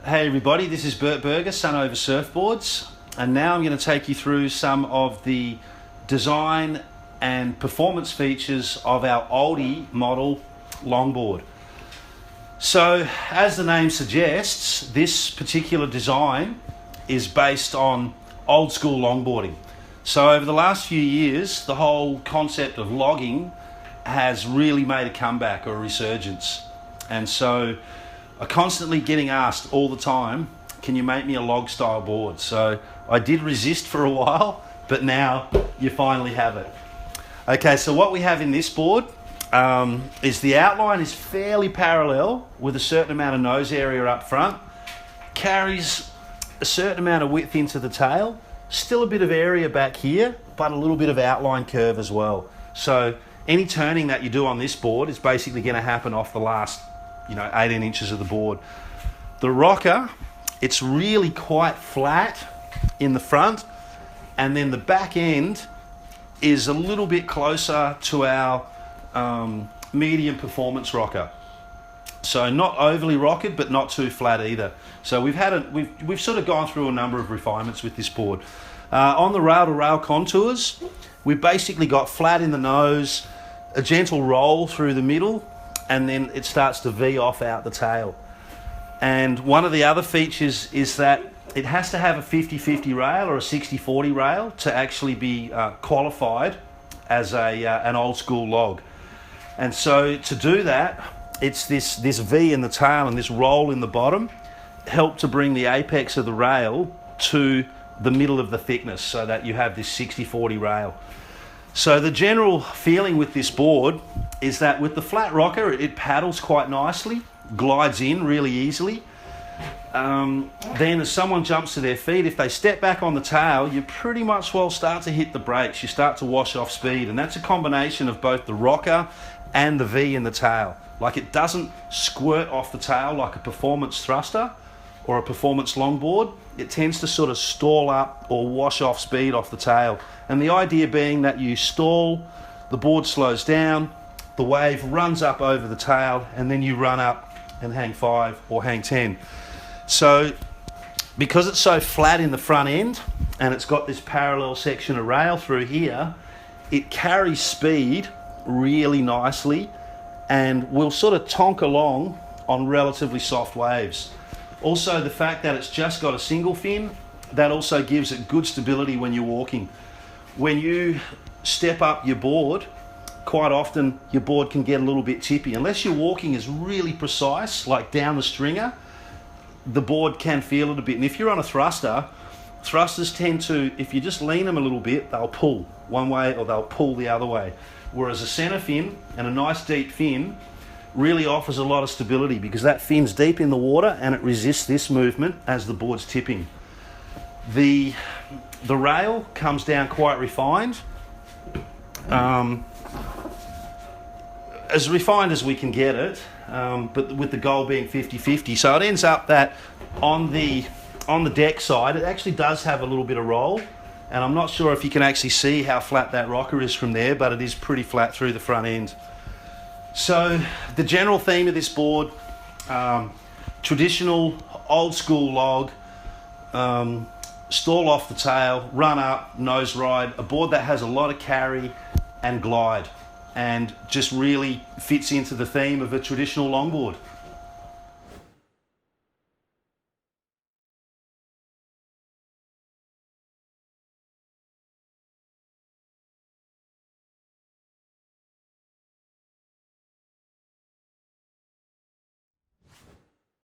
Hey everybody, this is Bert Burger, Sunova Surfboards, and now I'm going to take you through some of the design and performance features of our OLDY model longboard. So, as the name suggests, this particular design is based on old school longboarding. So over the last few years, the whole concept of logging has really made a comeback or a resurgence. And so I'm constantly getting asked all the time, can you make me a log style board? So I did resist for a while, but now you finally have it. Okay, so what we have in this board is the outline is fairly parallel with a certain amount of nose area up front, carries a certain amount of width into the tail, still a bit of area back here, but a little bit of outline curve as well. So any turning that you do on this board is basically going to happen off the last 18 inches of the board. The rocker, it's really quite flat in the front, and then the back end is a little bit closer to our medium performance rocker. So not overly rocketed, but not too flat either. So we've sort of gone through a number of refinements with this board. On the rail-to-rail contours, we've basically got flat in the nose, a gentle roll through the middle, and then it starts to V off out the tail. And one of the other features is that it has to have a 50-50 rail or a 60-40 rail to actually be qualified as an old school log. And so to do that, it's this V in the tail and this roll in the bottom help to bring the apex of the rail to the middle of the thickness so that you have this 60-40 rail. So the general feeling with this board is that with the flat rocker, it paddles quite nicely, glides in really easily. Then as someone jumps to their feet, if they step back on the tail, you pretty much will start to hit the brakes. You start to wash off speed, and that's a combination of both the rocker and the V in the tail. Like, it doesn't squirt off the tail like a performance thruster or a performance longboard. It tends to sort of stall up or wash off speed off the tail. And the idea being that you stall, the board slows down, the wave runs up over the tail, and then you run up and hang 5 or hang 10. So because it's so flat in the front end and it's got this parallel section of rail through here, it carries speed really nicely and will sort of tonk along on relatively soft waves. Also, the fact that it's just got a single fin, that also gives it good stability when you're walking. When you step up your board, quite often your board can get a little bit tippy. Unless your walking is really precise, like down the stringer, the board can feel it a bit. And if you're on a thruster, thrusters tend to, if you just lean them a little bit, they'll pull one way or they'll pull the other way. Whereas a center fin and a nice deep fin really offers a lot of stability because that fin's deep in the water and it resists this movement as the board's tipping. The rail comes down quite refined. As refined as we can get it, but with the goal being 50-50. So it ends up that on the deck side, it actually does have a little bit of roll. And I'm not sure if you can actually see how flat that rocker is from there, but it is pretty flat through the front end. So the general theme of this board, traditional old school log, stall off the tail, run up, nose ride, a board that has a lot of carry and glide and just really fits into the theme of a traditional longboard.